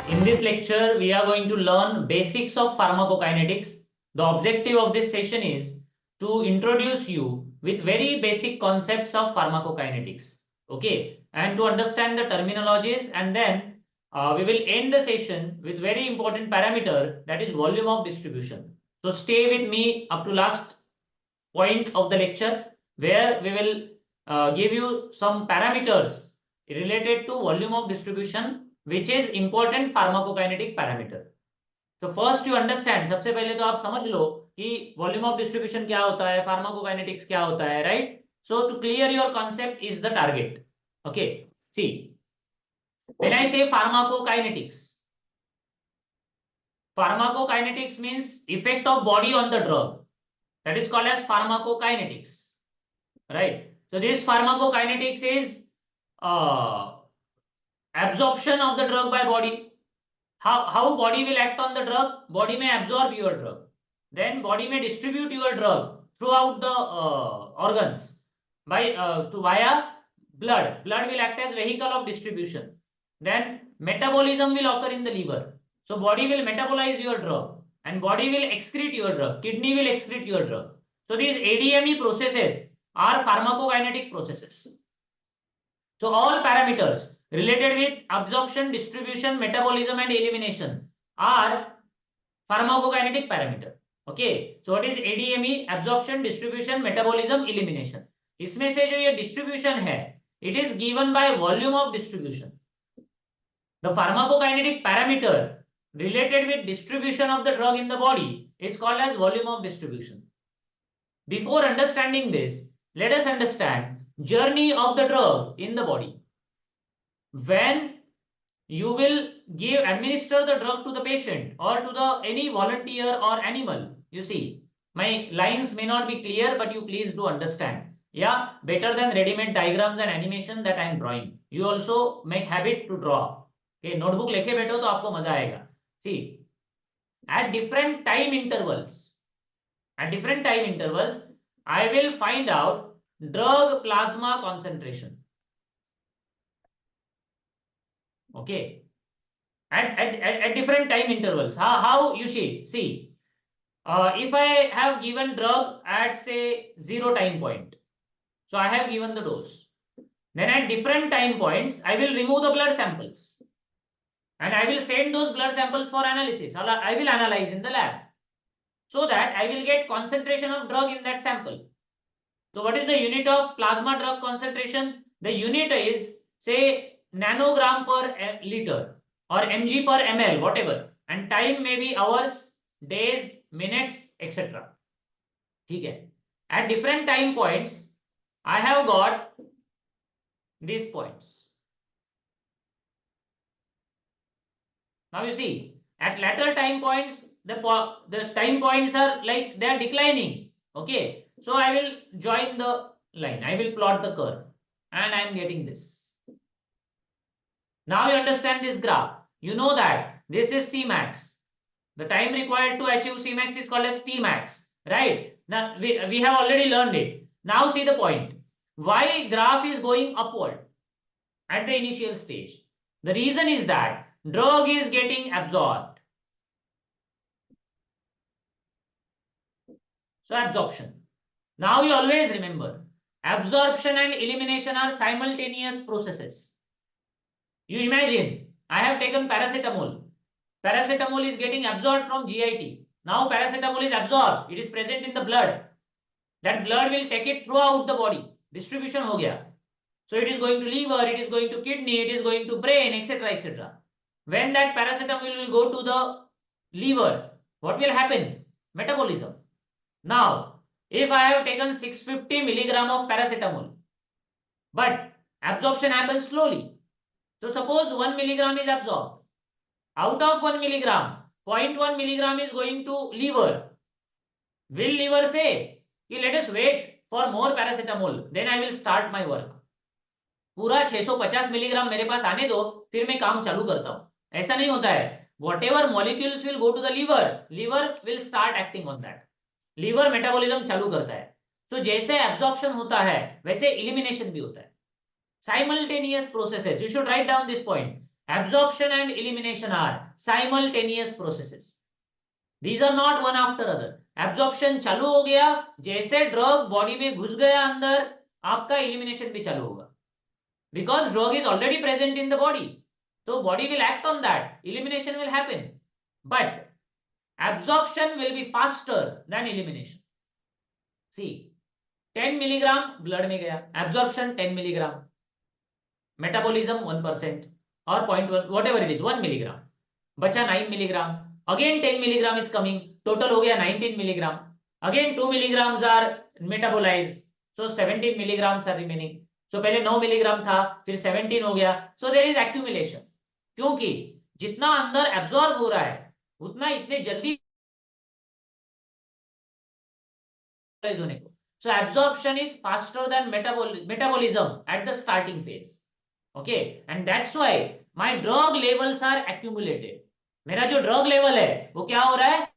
In this lecture, we are going to learn basics of pharmacokinetics. The objective of this session is to introduce you with very basic concepts of pharmacokinetics. Okay, and to understand the terminologies, and then we will end the session with very important parameter, that is volume of distribution. So stay with me up to last point of the lecture, where we will give you some parameters related to volume of distribution, which is important pharmacokinetic parameter. तो first you understand, सबसे पहले तो आप समझ लो कि volume of distribution क्या होता है, फार्माकोकाइनेटिक्स क्या होता है, right? So to clear your concept is the target. Okay, see, when I say pharmacokinetics means effect of body on the drug, that is called as pharmacokinetics, right? So this pharmacokinetics is absorption of the drug by body. How body will act on the drug? Body may absorb your drug, then body may distribute your drug throughout the organs by via blood. Blood will act as vehicle of distribution. Then metabolism will occur in the liver. So body will metabolize your drug and body will excrete your drug. Kidney will excrete your drug. So these ADME processes are pharmacokinetic processes. So all parameters related with absorption, distribution, metabolism and elimination are pharmacokinetic parameter. Okay, so what is ADME? Absorption, distribution, metabolism, elimination. इसमें से जो ये distribution है, it is given by volume of distribution. The pharmacokinetic parameter related with distribution of the drug in the body is called as volume of distribution. Before understanding this, let us understand journey of the drug in the body. When you will administer the drug to the patient or to the any volunteer or animal, you see, my lines may not be clear, but you please do understand. Yeah, better than ready-made diagrams and animation that I am drawing. You also make habit to draw. Okay, notebook लेके बैठो तो आपको मजा आएगा. See, at different time intervals, I will find out drug plasma concentration. Okay, at different time intervals. How you see, if I have given drug at say 0 time point, so I have given the dose. Then at different time points, I will remove the blood samples and I will send those blood samples for analysis. I will analyze in the lab, so that I will get concentration of drug in that sample. So what is the unit of plasma drug concentration? The unit is say nanogram per liter or mg per ml, whatever, and time may be hours, days, minutes, etc. Okay. At different time points, I have got these points. Now you see, at later time points, the time points are like they are declining. Okay, so I will join the line, I will plot the curve, and I am getting this. Now you understand this graph. You know that this is Cmax. The time required to achieve Cmax is called as Tmax, right? Now we have already learned it. Now see the point. Why graph is going upward at the initial stage? The reason is that drug is getting absorbed. So absorption. Now you always remember, absorption and elimination are simultaneous processes. You imagine, I have taken paracetamol. Paracetamol is getting absorbed from GIT. Now paracetamol is absorbed. It is present in the blood. That blood will take it throughout the body. Distribution ho gaya. So it is going to liver, it is going to kidney, it is going to brain, etc., etc. When that paracetamol will go to the liver, what will happen? Metabolism. Now, if I have taken 650 milligram of paracetamol, but absorption happens slowly. So suppose 1 milligram is absorbed. Out of 1 milligram, 0.1 milligram is going to liver. Will liver say, let us wait for more paracetamol, then I will start my work. पूरा 650 milligram मेरे पास आने दो, फिर मैं काम चालू करता हूं. ऐसा नहीं होता है. Whatever molecules will go to the liver will start acting on that. Liver metabolism चालू करता है. तो जैसे absorption होता है, वैसे elimination भी होता है. Simultaneous processes. You should write down this point. Absorption and elimination are simultaneous processes. These are not one after other. Absorption चालू हो गया, जैसे ड्रग बॉडी में घुस गया अंदर, आपका एलिमिनेशन भी चालू होगा. Because drug is already present in the body, so body will act on that. Elimination will happen, but absorption will be faster than elimination. See, 10 milligram blood में गया, absorption 10 milligram, metabolism 1% or 0.1 whatever it is, 1 milligram, बचा 9 milligram. Again 10 milligram is coming, total हो गया 19 milligram. Again 2 milligrams are metabolized, so 17 milligrams are remaining. So पहले 9 milligram था, फिर 17 हो गया. So there is accumulation, क्योंकि जितना अंदर एब्जॉर्ब हो रहा है उतना इतने जल्दी होने को. So absorption is faster than metabolism at the starting phase. Okay, and that's why my drug levels are accumulated. मेरा जो drug level है वो क्या हो रहा है?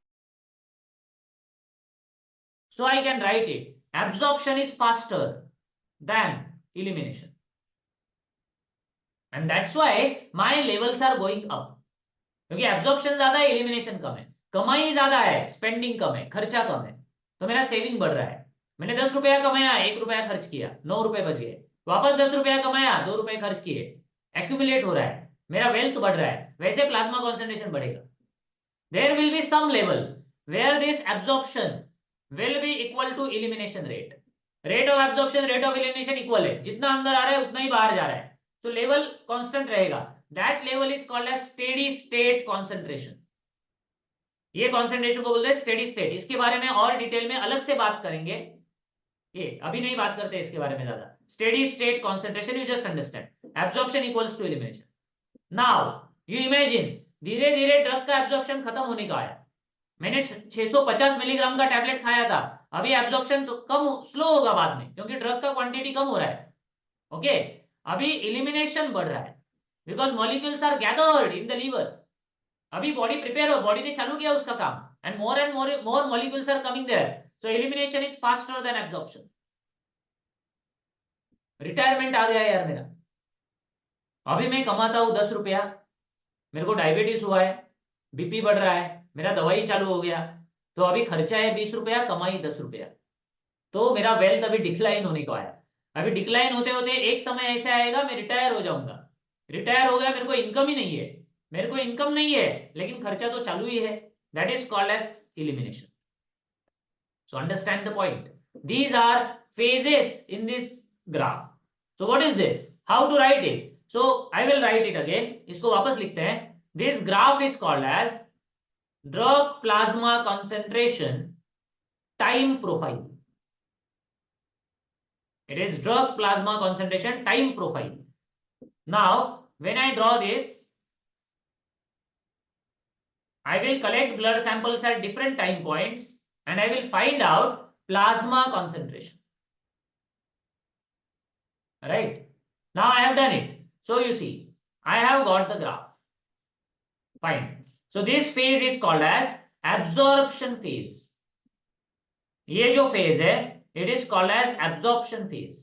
So I can write it. Absorption is faster than elimination, and that's why my levels are going up. क्योंकि absorption ज्यादा है, elimination कम है. कमाई ज्यादा है, spending कम है, खर्चा कम है, तो मेरा सेविंग बढ़ रहा है. मैंने 10 रुपया कमाया, 1 रुपया खर्च किया, 9 रुपए बच गए. वापस 10 रुपया कमाया, 2 रुपए खर्च किए. एक्यूमुलेट हो रहा है, मेरा वेल्थ बढ़ रहा है. वैसे प्लाज्मा कॉन्सेंट्रेशन बढ़ेगा. There will be some level where this absorption will be equal to elimination rate. Rate of absorption, rate of elimination equal है. जितना अंदर आ रहा है उतना ही बाहर जा रहा है, तो लेवल कांस्टेंट रहेगा. That level is called as steady state concentration. ये कॉन्सेंट्रेशन को बोलते हैं स्टेडी स्टेट. इसके बारे में और डिटेल में अलग से बात करेंगे, ये अभी नहीं बात करते इसके बारे में ज्यादा. Steady state concentration, you just understand. Absorption equals to elimination. Now you imagine धीरे धीरे ड्रग का एब्जॉर्प्शन खत्म होने का आया. मैंने 650 मिलीग्राम का टैबलेट खाया था, अभी एब्जॉर्प्शन तो कम स्लो होगा बाद में, क्योंकि ड्रग का क्वांटिटी कम हो रहा है. ओके, अभी एलिमिनेशन बढ़ रहा है because molecules are gathered in the liver. अभी बॉडी प्रिपेयर हो, बॉडी ने चालू किया उसका काम, and more molecules are coming there. So elimination is faster than absorption. Retirement आ गया यार मेरा. अभी मैं कमाता हूं 10 रुपया, मेरे को डायबिटीज हुआ है, बीपी बढ़ रहा है, मेरा दवाई चालू हो गया, तो अभी खर्चा है 20 रुपया, कमाई 10 रुपया, तो मेरा वेल्थ अभी डिक्लाइन होने को आया. अभी डिक्लाइन होते होते एक समय ऐसा आएगा मैं रिटायर हो जाऊंगा. रिटायर हो गया, मेरे को इनकम ही नहीं है, मेरे को इनकम नहीं है लेकिन खर्चा तो चालू ही है. That is called as elimination. So understand the point. These are phases in this graph. So what is this? How to write it? So I will write it again. इसको वापस लिखते हैं. This graph is called as drug plasma concentration time profile. It is drug plasma concentration time profile. Now when I draw this, I will collect blood samples at different time points and I will find out plasma concentration. Right? Now I have done it. So you see, I have got the graph. Fine. So this phase is called as absorption phase. ये जो phase है, it is called as absorption phase.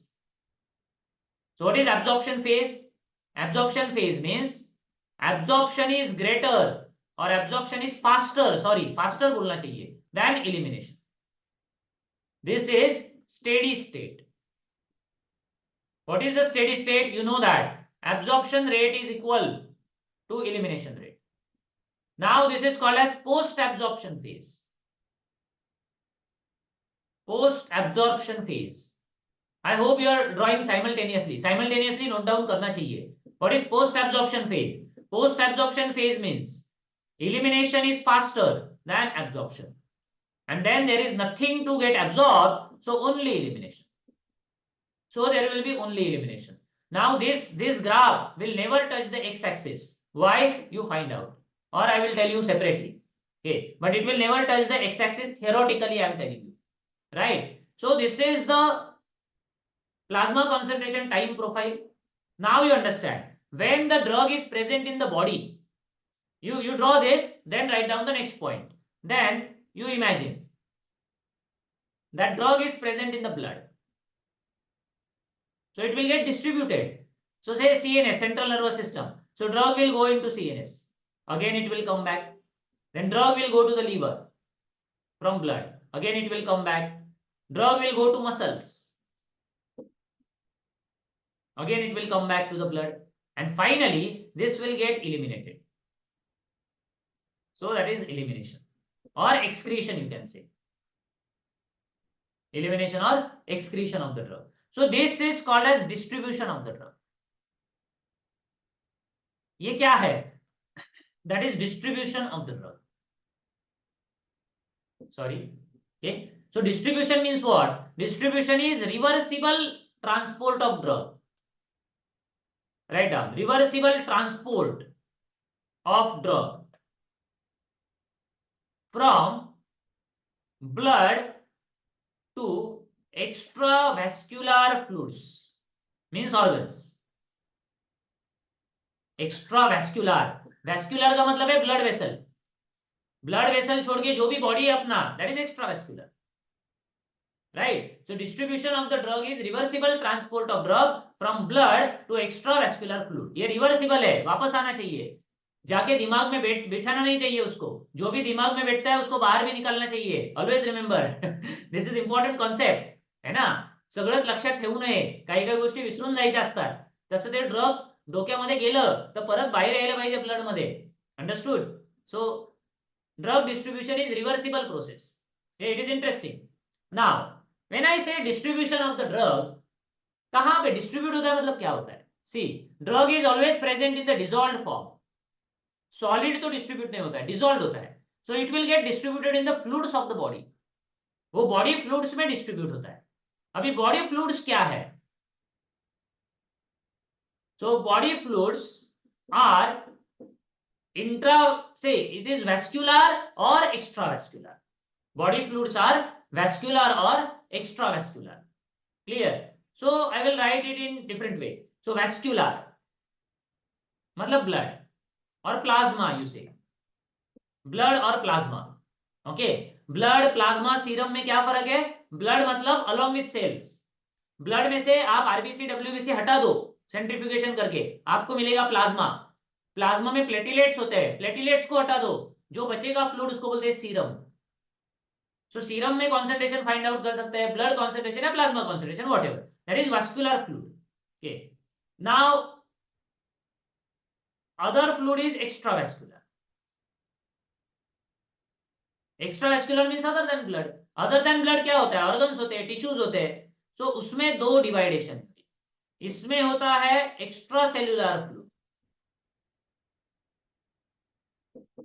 So what is absorption phase? Absorption phase means absorption is greater or absorption is faster, faster बोलना चाहिए, than elimination. This is steady state. What is the steady state? You know that absorption rate is equal to elimination rate. Now this is called as post absorption phase. Post absorption phase. I hope you are drawing simultaneously. Simultaneously note down करना चाहिए. What is post absorption phase? Post absorption phase means elimination is faster than absorption. And then there is nothing to get absorbed, so only elimination. So there will be only elimination. Now this graph will never touch the x-axis. Why? You find out, or I will tell you separately. Okay, but it will never touch the x-axis. Theoretically, I am telling you, right? So this is the plasma concentration time profile. Now you understand when the drug is present in the body. You draw this, then write down the next point. Then you imagine that drug is present in the blood. So it will get distributed. So say CNS, central nervous system. So drug will go into CNS. Again it will come back. Then drug will go to the liver from blood. Again it will come back. Drug will go to muscles. Again it will come back to the blood. And finally this will get eliminated. So that is elimination or excretion, you can say. Elimination or excretion of the drug. So this is called as distribution of the drug. ये क्या है? That is distribution of the drug. Sorry. Okay. So distribution means what? Distribution is reversible transport of drug. Write down. Reversible transport of drug from blood to extravascular fluids. Means organs. Extravascular, vascular का मतलब है blood vessel, blood vessel छोड़ के जो भी body है अपना, that is extravascular, right? So distribution of the drug is reversible transport of drug from blood to extravascular fluid. ये रिवर्सिबल है, वापस आना चाहिए, जाके दिमाग में बैठाना नहीं चाहिए उसको. जो भी दिमाग में बैठता है उसको बाहर भी निकालना चाहिए. Always remember, this is important concept, है ना? सगळंच लक्षात ठेवू नये, काही काही गोष्टी विसरून जायच्या असतात. तसं ते ड्रग डोक्यामध्ये गेलं तर परत बाहेर यायला पाहिजे ब्लड मध्ये. Understood? So drug distribution is reversible process. It is interesting. Now when I से डिस्ट्रीब्यूशन ऑफ द ड्रग, कहां पे डिस्ट्रीब्यूट होता है, मतलब क्या होता है? See, drug is always present in the dissolved form. Solid तो डिस्ट्रीब्यूट नहीं होता है, डिसॉल्व्ड होता है. So it will get distributed in the fluids of the body. वो बॉडी फ्लूइड्स में डिस्ट्रीब्यूट होता है. अभी बॉडी फ्लूइड्स क्या है? So body fluids are say it is vascular or extravascular. Body fluids are vascular or extravascular. Clear? So I will write it in different way. So vascular मतलब blood और plasma, you say blood और plasma. Okay, blood, plasma, serum में क्या फर्क है? blood मतलब along with cells. blood में से आप RBC WBC हटा दो सेंट्रीफ्यूगेशन करके, आपको मिलेगा प्लाज्मा. प्लाज्मा में प्लेटिलेट्स होते हैं, प्लेटिलेट्स को हटा दो, जो बचेगा फ्लूइड उसको बोलते हैं सीरम. सो सीरम में कंसंट्रेशन फाइंड आउट कर सकते हैं, ब्लड कंसंट्रेशन या plasma concentration, whatever, that is vascular fluid. Okay, now other fluid is extravascular. Extravascular means other than blood. Other than blood क्या होता है? ऑर्गन्स होते हैं, टिश्यूज होते हैं. सो उसमें दो डिवाइडेशन, इसमें होता है एक्स्ट्रा सेल्यूलर फ्लूइड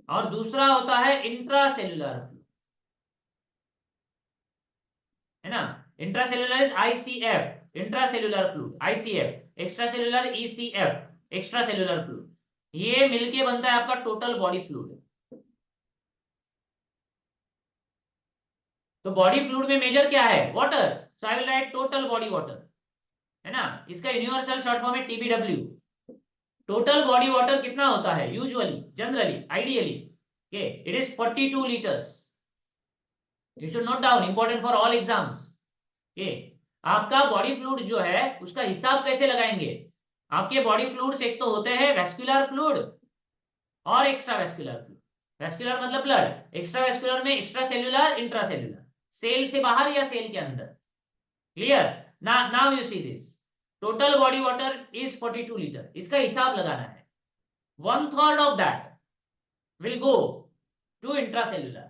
और दूसरा होता है इंट्रा सेल्यूलर फ्लूइड, है ना? Intra cellular is ICF, intra cellular fluid, ICF, extra cellular ECF, extra cellular fluid. ये मिलके बनता है आपका टोटल बॉडी फ्लूइड. तो बॉडी फ्लूइड में मेजर क्या है? Water. So I will write total body water, है ना? इसका यूनिवर्सल शॉर्ट फॉर्म है TBW. टोटल बॉडी वाटर कितना होता है? Usually, generally, ideally, okay, it is 42 litres. You should note down, important for all exams. Okay, आपका body fluid जो है उसका हिसाब कैसे लगाएंगे? आपके बॉडी फ्लूइड्स एक तो होते हैं वैस्कुलर फ्लूइड और एक्स्ट्रावैस्कुलर फ्लूइड. वैस्कुलर मतलब ब्लड, एक्स्ट्रावैस्कुलर में extra cellular, intra cellular, cell से बाहर या सेल के अंदर. Clear? now you see this, total body water is 42 liter. इसका हिसाब लगाना है. 1/3 of that will go to intracellular.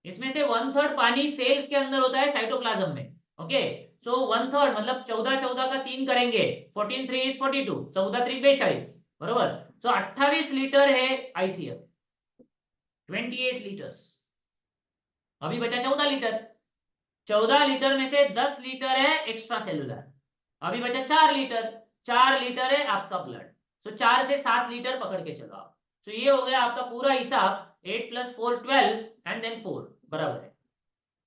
इसमें से 1/3 पानी सेल्स के अंदर होता है, साइटोप्लाज्म में. ओके, सो 1/3 मतलब 14 का 3 करेंगे, 14 3 is 42, 14 3 42, बरोबर. सो 28 लीटर है ICF, 28 लीटर्स. अभी बचा 14 लीटर. 14 लीटर में से 10 लीटर है एक्स्ट्रा सेल्यूलर, अभी बचा 4 लीटर. 4 लीटर है आपका ब्लड. तो 4 से 7 लीटर पकड़ के चलो आप. तो ये हो गया आपका पूरा हिसाब. 8 + 4 12 एंड देन 4 बराबर है.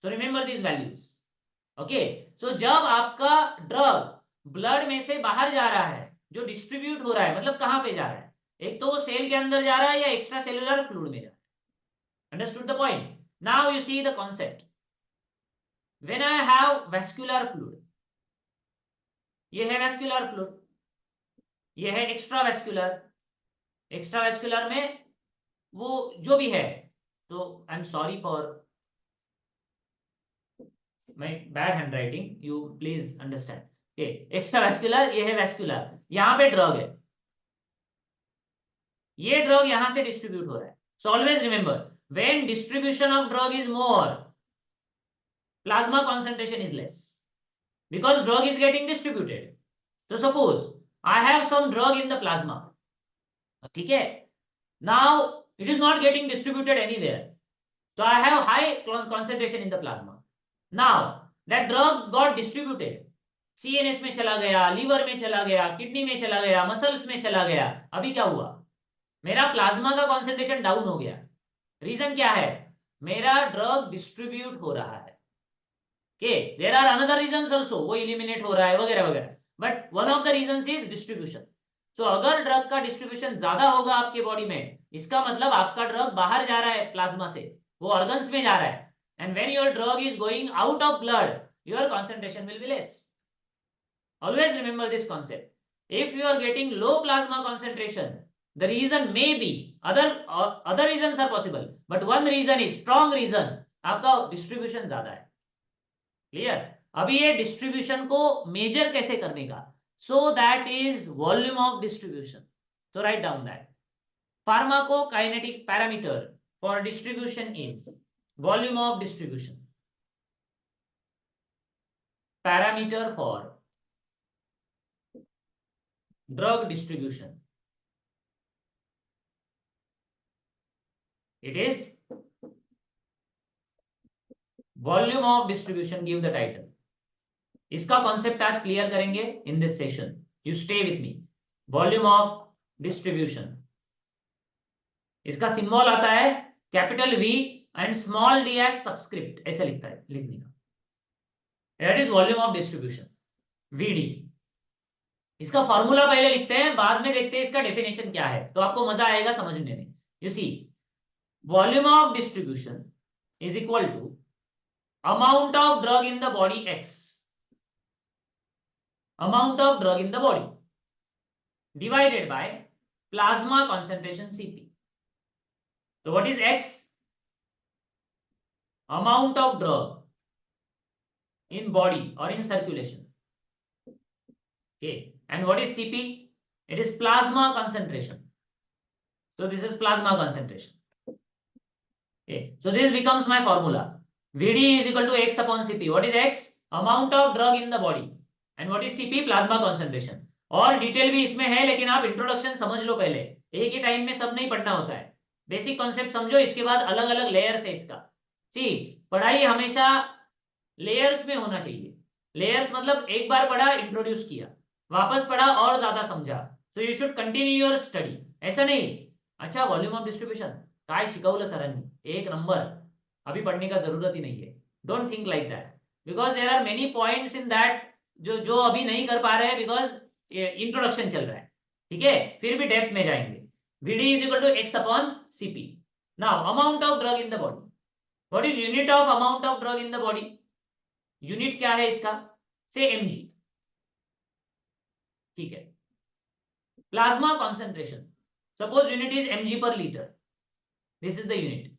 So remember this values. Okay, so जब आपका ड्रग ब्लड में से बाहर जा रहा है, जो डिस्ट्रीब्यूट हो रहा है, मतलब कहां पे जा रहा है? एक तो सेल के अंदर जा रहा है या एक्स्ट्रा सेल्यूलर फ्लूइड में जा रहा है. Understood the point? Now you see the concept. When I have vascular fluid, ये है vascular fluid, ये है extravascular, एक्स्ट्रावेस्कुलर में वो जो भी है, तो I am sorry for my bad handwriting, you please understand. Extravascular ये है वेस्कुलर, यहाँ पे ड्रग है, ये ड्रग यहां से डिस्ट्रीब्यूट हो रहा है। So always remember, when distribution of drug is more, plasma concentration is less because drug is getting distributed. So suppose I have some drug in the plasma, ठीक है, now it is not getting distributed anywhere, so I have high concentration in the plasma. Now that drug got distributed, CNS में चला गया, liver में चला गया, kidney में चला गया, मसल्स में चला गया। अभी क्या हुआ, मेरा प्लाज्मा का कॉन्सेंट्रेशन डाउन हो गया। रीजन क्या है, मेरा ड्रग डिस्ट्रीब्यूट हो रहा है। There are another reasons also, वो एलिमिनेट हो रहा है वगैरह वगैरह, but one of the reasons is distribution. तो अगर ड्रग का डिस्ट्रीब्यूशन ज्यादा होगा आपके बॉडी में, इसका मतलब आपका ड्रग बाहर जा रहा है प्लाज्मा से, वो ऑर्गन्स में जा रहा है। And when your drug is going out of blood, your concentration will be less. Always remember this concept. If you are getting low plasma concentration, the reason may be other reasons are possible, but one reason is strong reason, आपका distribution ज्यादा है। Clear. अभी ये distribution को major कैसे करने का, so that is volume of distribution. So write down that pharmacokinetic parameter for distribution is volume of distribution. Parameter for drug distribution, it is volume of distribution. Give the title. इसका concept आज clear करेंगे in this session, you stay with me. Volume of distribution, इसका symbol आता है capital V and small D S subscript, ऐसे लिखता है, लिखने का। That is volume of distribution, VD. इसका फॉर्मूला पहले लिखते हैं, बाद में देखते हैं इसका डेफिनेशन क्या है, तो आपको मजा आएगा समझने में। You see, volume of distribution is equal to amount of drug in the body X, amount of drug in the body divided by plasma concentration Cp. So what is X? Amount of drug in body or in circulation. Okay, and what is Cp? It is plasma concentration. So this is plasma concentration. Okay, so this becomes my formula. Vd is equal to x upon Cp. What is x? Amount of drug in the body. And what is Cp? Plasma concentration. और detail भी इसमें है, लेकिन आप introduction समझ लो पहले, एक ही time में सब नहीं पढ़ना होता है। बेसिक कॉन्सेप्ट समझो, इसके बाद अलग अलग लेयर्स है इसका। सी, पढ़ाई हमेशा लेयर्स में होना चाहिए। लेयर्स मतलब एक बार पढ़ा, इंट्रोड्यूस किया, वापस पढ़ा और ज्यादा समझा। So you should continue your study. ऐसा नहीं, अच्छा वॉल्यूम ऑफ डिस्ट्रीब्यूशन काय शिकवलं सरांनी, एक नंबर, अभी पढ़ने का जरूरत ही नहीं है। Don't think like that, because there are many points in that जो अभी नहीं कर पा रहे हैं, बिकॉज इंट्रोडक्शन चल रहा है। ठीक है, फिर भी डेप्थ में जाएंगे। Vd is equal to x upon Cp. Now amount of drug in the body. What is unit of amount of drug in the body? Unit क्या है इसका, से mg। ठीक है, plasma concentration, suppose unit is mg पर litre, this is the unit.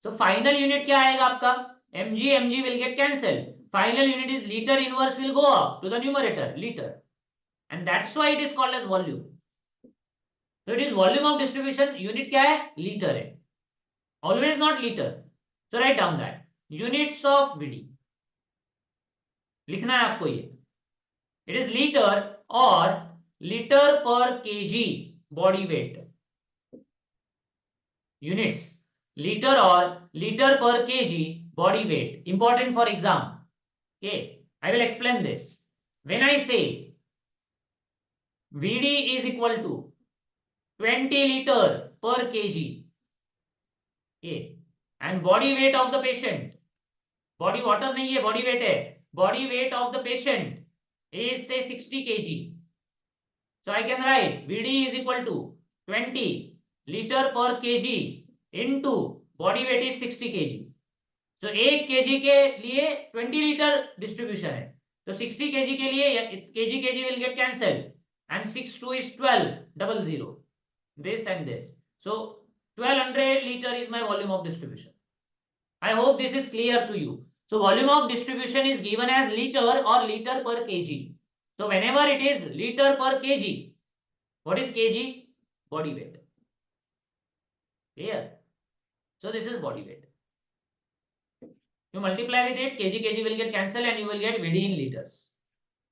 So final unit क्या आएगा आपका, mg will get cancelled. Final unit is liter, inverse will go up to the numerator, liter, and that's why it is called as volume. So it is volume of distribution, unit क्या है, liter है, always not liter. So write down that units of Vd, लिखना है आपको ये, it is liter or liter per kg body weight, units liter or liter per kg body weight, important for exam. Okay, I will explain this. When I say Vd is equal to 20 liter per kg, okay, and body weight of the patient, body water नहीं है, body weight है, body weight of the patient is say 60 kg. So I can write Vd is equal to 20 liter per kg into body weight is 60 kg. So 1 kg के लिए 20 litre distribution है, तो 60 kg के लिए kg will get cancelled and 6 2 is 12 00. this and this. So 1200 liter is my volume of distribution. I hope this is clear to you. So volume of distribution is given as liter or liter per kg. So whenever it is liter per kg, what is kg? Body weight. Clear? So this is body weight. You multiply with it, kg will get cancelled and you will get VD in liters.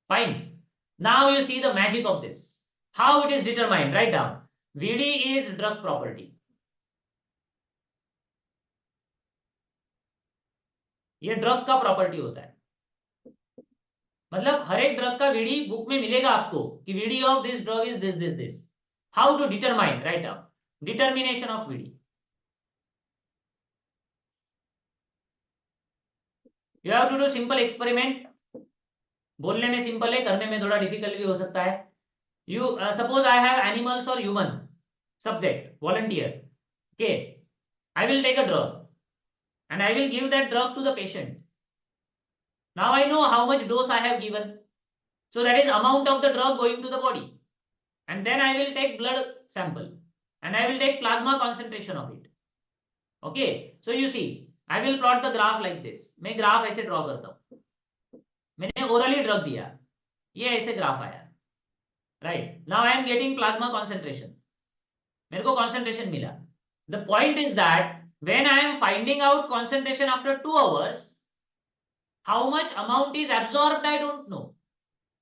Fine. Now you see the magic of this. How it is determined? Write down. VD is drug property. ये drug का property होता है, मतलब हर एक drug का VD book में मिलेगा आपको कि VD of this drug is this this this. How to determine? Write down. Determination of VD. You have to do simple experiment. बोलने में सिंपल है, करने में थोड़ा डिफिकल्ट भी हो सकता है. You suppose I have animals और human subject volunteer. Okay, I will take a drug and I will give that drug to the patient. Now I know how much dose I have given. So that is amount of the drug going to the body. And then I will take blood sample and I will take plasma concentration of it. Okay. So you see, I will plot the graph like this. मैं graph ऐसे draw करता हूँ. मैंने orally drug दिया, ये ऐसे graph आया. Right. Now I am getting plasma concentration. मेरे को concentration मिला. The point is that when I am finding out concentration after 2 hours, how much amount is absorbed I don't know.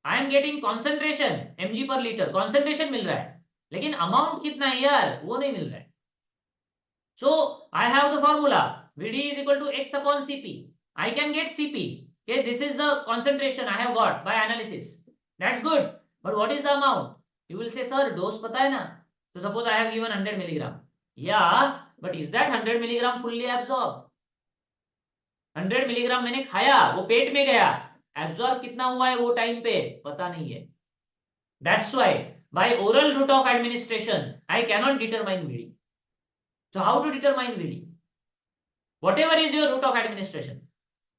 I am getting concentration mg per liter, concentration मिल रहा है, लेकिन amount कितना है यार वो नहीं मिल रहा है. So I have the formula Vd is equal to x upon Cp. I can get Cp. Okay, this is the concentration I have got by analysis. That's good. But what is the amount? You will say, sir, dose पता है ना? So suppose I have given 100 milligram. Yeah. But is that 100 milligram fully absorbed? 100 milligram मैंने खाया, वो पेट में गया, absorb कितना हुआ है वो टाइम पे पता नहीं है. That's why by oral route of administration I cannot determine VD. So how to determine VD? Whatever is your route of administration,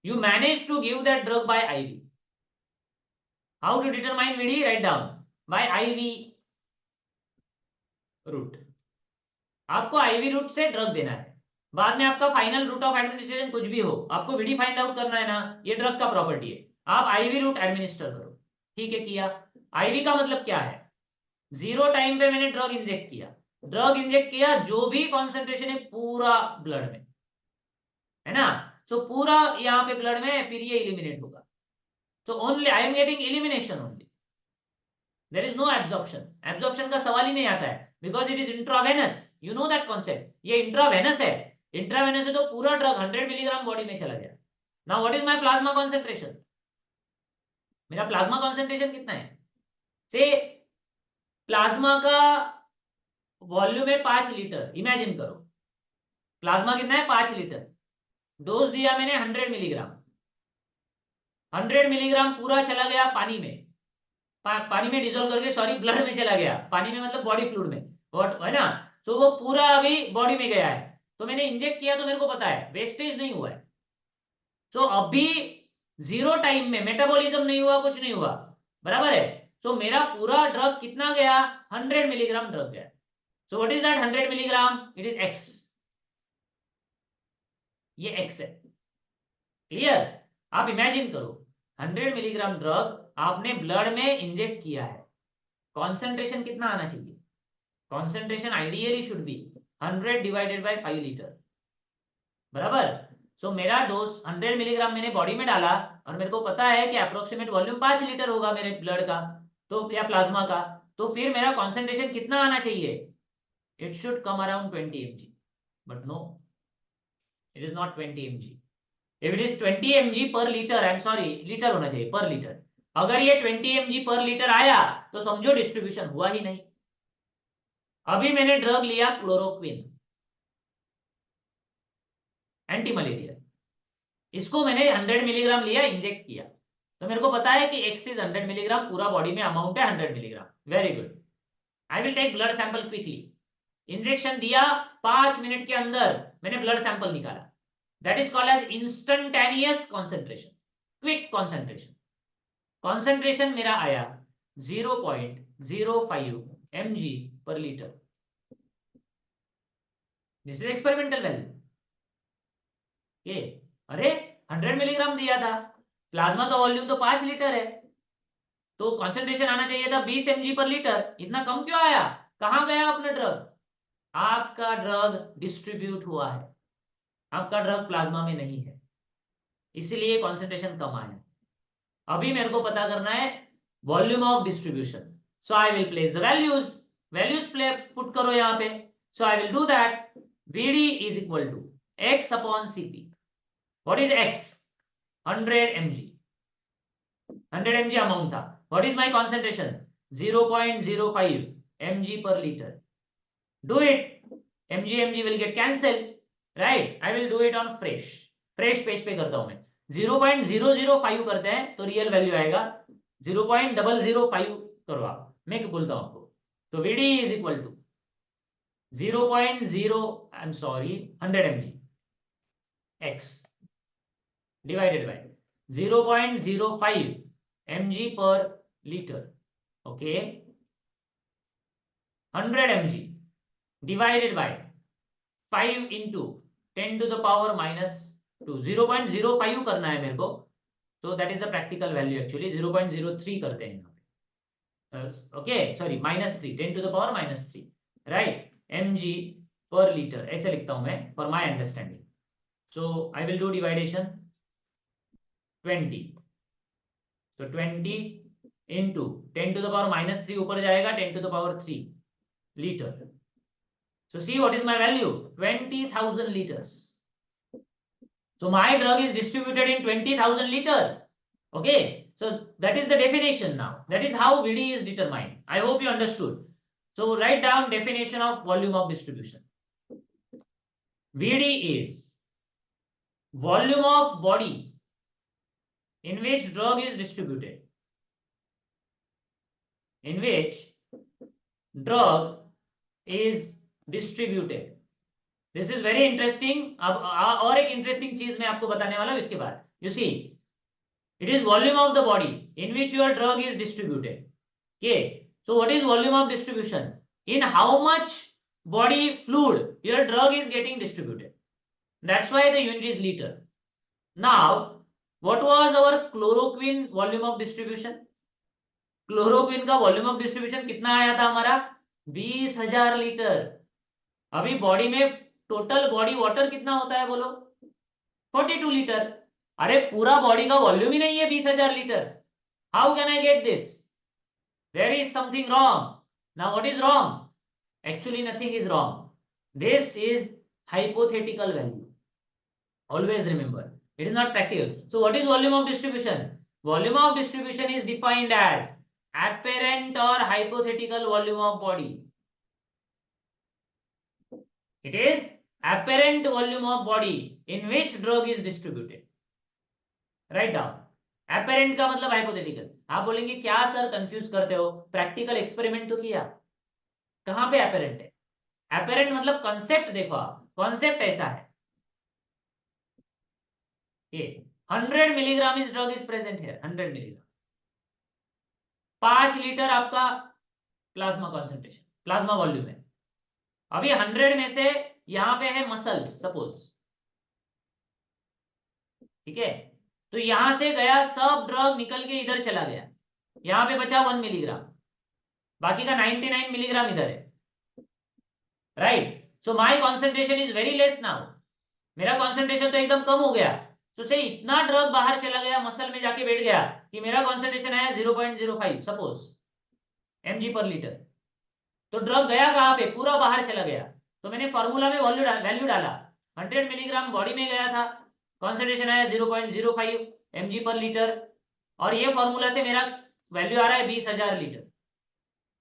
you manage to give that drug by IV. How to determine VD? Write down by IV route. आपको IV route से drug देना है, बाद में आपका final root of administration कुछ भी हो, आपको वीडी फाइंड आउट करना है ना, ये ड्रग का प्रॉपर्टी है. आप आईवी रूट एडमिनिस्टर करो. ठीक है, किया. आईवी का मतलब क्या है? 0 टाइम पे मैंने ड्रग इंजेक्ट किया. ड्रग इंजेक्ट किया, जो भी कॉन्सेंट्रेशन है पूरा ब्लड में है ना, सो पूरा यहाँ पे ब्लड में, फिर ये एलिमिनेट होगा. So only I am getting elimination only. There is no absorption. Absorption का सवाल ही नहीं आता है because it is intravenous. You know that concept. ये इंट्रावेनस है. इंट्रावेनस है तो पूरा ड्रग 100 मिलीग्राम बॉडी में चला गया. Now what is my plasma concentration? मेरा प्लाज्मा कॉन्सेंट्रेशन कितना है? से प्लाज्मा का वॉल्यूम है 5 लीटर. इमेजिन करो प्लाज्मा कितना है? 5 लीटर. डोज दिया मैंने 100 मिलीग्राम. 100 मिलीग्राम पूरा चला गया पानी में. पानी में डिसॉल्व करके, सॉरी, ब्लड में चला गया. पानी में मतलब बॉडी फ्लूइड में, व्हाट है ना. तो वो पूरा अभी बॉडी में गया है. तो मैंने इंजेक्ट किया तो मेरे को पता है वेस्टेज नहीं हुआ है. सो अभी 0 टाइम में मेटाबॉलिज्म नहीं हुआ, कुछ नहीं हुआ, बराबर है. सो मेरा पूरा ड्रग कितना गया? 100 मिलीग्राम ड्रग गया. सो what is that 100 milligram? It is x. ये x है. क्लियर? आप इमेजिन करो 100 मिलीग्राम ड्रग आपने ब्लड में इंजेक्ट किया है. कॉन्सेंट्रेशन कितना आना चाहिए? Concentration ideally should be 100 divided by 5 litre, बराबर. सो मेरा डोज 100 मिलीग्राम मैंने बॉडी में डाला और मेरे को पता है कि अप्रोक्सीमेट वॉल्यूम 5 लीटर होगा मेरे ब्लड का, तो या प्लाज्मा का. तो फिर मेरा कॉन्सेंट्रेशन कितना आना चाहिए? It should come around 20 mg. But no, it is not 20 mg. If it is 20 mg पर litre, I am sorry, litre होना चाहिए, पर लीटर. अगर ये 20 mg पर लीटर आया तो समझो डिस्ट्रीब्यूशन हुआ ही नहीं. अभी मैंने ड्रग लिया क्लोरोक्विन, एंटी मलेरिया. इसको मैंने 100 मिलीग्राम लिया, इंजेक्ट किया. तो मेरे को पता है कि x इज 100 मिलीग्राम, पूरा बॉडी में अमाउंट है 100 milligram. Very good. I will take blood sample quickly. Injection दिया, 5 मिनट के अंदर मैंने ब्लड सैंपल निकाला. That is called as instantaneous concentration, quick concentration. Concentration मेरा आया 0.05 mg पर litre. This is experimental value. ये अरे 100 मिलीग्राम दिया था, प्लाज्मा का वॉल्यूम तो 5 लीटर है, तो कॉन्सेंट्रेशन आना चाहिए था 20 mg पर लीटर, इतना कम क्यों आया? कहां गया अपना ड्रग? आपका ड्रग डिस्ट्रीब्यूट हुआ है, आपका ड्रग प्लाज्मा में नहीं है, इसलिए कॉन्सेंट्रेशन कम आया। अभी मेरे को पता करना है volume of distribution, so I will place the values play put करो यहाँ पे, so I will do that. Vd is equal to x upon Cp. What is x? 100 mg, 100 mg amount था। What is my concentration? 0.05 mg per liter. Do it. mg will get cancelled, right? I will do it on fresh page पे करता हूं मैं। 0.005 करते हैं तो real value आएगा 0.005 करो आप, मैं क्या बोलता हूं आपको। तो Vd is equal to 100 mg x divided by 0.05 mg per liter. Okay, 100 mg divided by 5 into 10 to the power minus 2, 0.05 करना है मेरे को, so that is the practical value actually 0.03 करते हैं यहाँ पे। okay, sorry, -3, 10 to the power -3, right? mg per liter ऐसे लिखता हूं मैं for my understanding. So I will do dividation 20, so 20 into 10 to the power -3 ऊपर जाएगा 10 to the power 3 liter. So see what is my value, 20,000 liters. So my drug is distributed in 20,000 liter. Okay, so that is the definition now. That is how Vd is determined. I hope you understood. So write down definition of volume of distribution. Vd is volume of body in which drug is distributed. In which drug is distributed. This is very interesting. अब और एक interesting चीज मैं आपको बताने वाला हूं इसके बाद। You see, it is volume of the body in which your drug is distributed. Okay, so what is volume of distribution? In how much body fluid your drug is getting distributed. That's why the unit is liter. Now, what was our chloroquine volume of distribution? Chloroquine का volume of distribution कितना आया था हमारा? 20,000 litre. अभी body में total body water कितना होता है बोलो? 42 लीटर। अरे पूरा बॉडी का वॉल्यूम ही नहीं है 20,000 litre. How can I get this? There is something wrong. Now what is wrong? Actually nothing is wrong, this is hypothetical value. Always remember, it is not practical. So what is volume of distribution? Volume of distribution is defined as apparent or hypothetical volume of body. It is apparent volume of body in which drug is distributed. Write down. Apparent का मतलब hypothetical. आप बोलेंगे क्या sir confuse करते हो, practical experiment तो किया, कहां पे apparent है? Apparent मतलब कंसेप्ट देखो आप, कॉन्सेप्ट ऐसा है ये 100 मिलीग्राम इस ड्रग इज प्रेजेंट है, 100 मिलीग्राम, 5 लीटर आपका प्लाज्मा कॉन्सेंट्रेशन, प्लाज्मा वॉल्यूम है। अभी 100 में से यहां पे है मसल्स सपोज, ठीक है, तो यहां से गया सब ड्रग निकल के इधर चला गया, यहां पे बचा 1 मिलीग्राम, बाकी का 99 मिलीग्राम इधर है, right? So my concentration is very less now, मेरा कॉन्सेंट्रेशन तो एकदम कम हो गया। तो से इतना ड्रग बाहर चला गया, मसल में जाके बैठ गया कि मेरा कॉन्सेंट्रेशन आया 0.05 सपोज mg पर लीटर। तो ड्रग गया कहां पे? पूरा बाहर चला गया। तो मैंने फॉर्मूला में वैल्यू डाला, 100 मिलीग्राम बॉडी में गया था, कॉन्सेंट्रेशन आया 0.05 mg पर लीटर, और ये फॉर्मूला से मेरा वैल्यू आ रहा है 20,000 लीटर।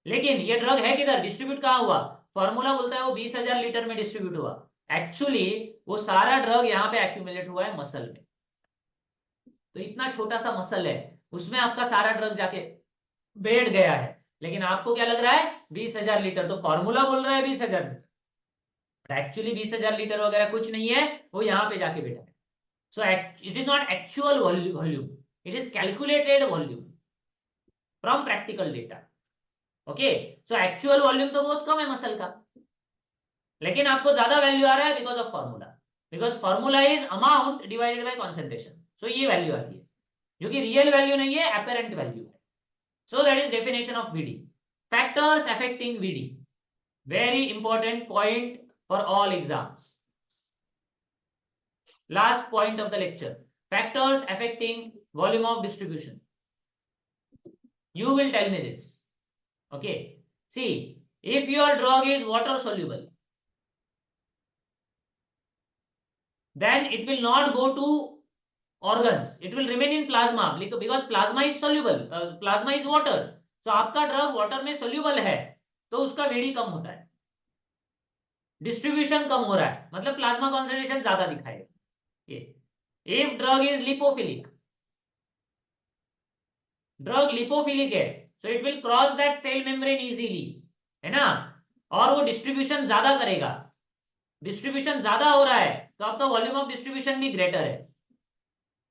लेकिन ये ड्रग है किधर? डिस्ट्रीब्यूट कहां हुआ? फॉर्मूला बोलता है वो 20,000 लीटर में डिस्ट्रीब्यूट हुआ, एक्चुअली वो सारा ड्रग यहाँ पे एक्यूमुलेट हुआ है मसल में। तो इतना छोटा सा मसल है, उसमें आपका सारा ड्रग जाके बैठ गया है, लेकिन आपको क्या लग रहा है? 20,000 लीटर। तो फॉर्मूला बोल रहा है 20,000 लीटर, एक्चुअली 20,000 लीटर वगैरह कुछ नहीं है, वो यहाँ पे जाके बैठा है। So it is not actual volume, it is calculated volume from practical data. Okay, so actual volume तो बहुत कम है मसल का, लेकिन आपको ज्यादा वैल्यू आ रहा है because of formula, because formula is amount divided by concentration, so ये वैल्यू आती है, जो कि रियल वैल्यू नहीं है, अपेरेंट वैल्यू है. So that is definition of VD. Factors affecting VD, very important point for all exams. Last point of the lecture, factors affecting volume of distribution. You will tell me this. Okay, see, if your drug is water soluble, then it will not go to organs, it will remain in plasma because plasma is soluble, plasma is water. तो आपका drug water में soluble है तो उसका VD कम होता है, distribution कम हो रहा है, मतलब प्लाज्मा कॉन्सेंट्रेशन ज्यादा दिखाएगा. If drug is lipophilic, drug lipophilic है, so it will cross that cell membrane easily, है ना, और वो डिस्ट्रीब्यूशन ज्यादा करेगा. डिस्ट्रीब्यूशन ज्यादा हो रहा है तो आपका वॉल्यूम ऑफ डिस्ट्रीब्यूशन भी ग्रेटर है.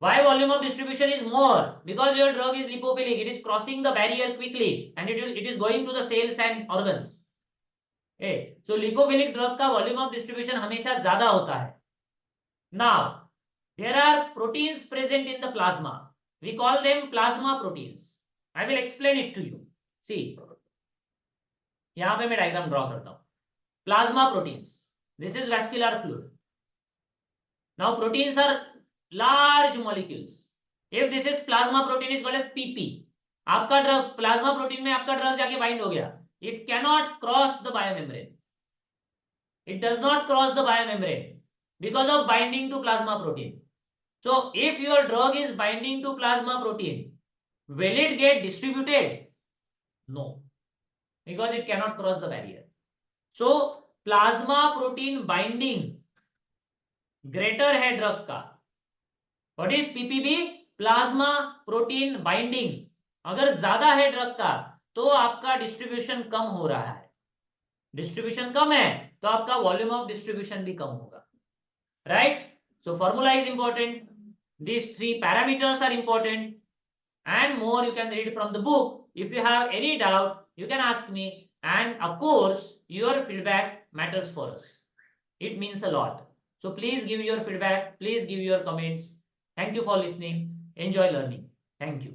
Why volume of distribution is more? Because your drug is lipophilic, it is crossing the barrier quickly and it is going to the cells and organs. So lipophilic drug का volume of distribution हमेशा ज्यादा होता है. Now there are proteins present in the plasma, we call them plasma proteins. I will explain it to you. See, यहाँ पे मैं diagram draw करता हूँ. Plasma proteins, this is vascular fluid. Now proteins are large molecules. If this is plasma protein is called as PP. आपका drug plasma protein में आपका drug जाके bind हो गया, it cannot cross the biomembrane, it does not cross the biomembrane because of binding to plasma protein. So if your drug is binding to plasma protein, will it get distributed? No, because it cannot cross the barrier. So plasma protein binding greater है drug का. What is PPB? Plasma protein binding अगर ज्यादा है drug का तो आपका distribution कम हो रहा है. डिस्ट्रीब्यूशन कम है तो आपका वॉल्यूम ऑफ डिस्ट्रीब्यूशन भी कम होगा. Right? So formula is important, these 3 parameters are important, and more you can read from the book. If you have any doubt you can ask me, and of course your feedback matters for us, it means a lot. So please give your feedback, please give your comments. Thank you for listening. Enjoy learning. Thank you.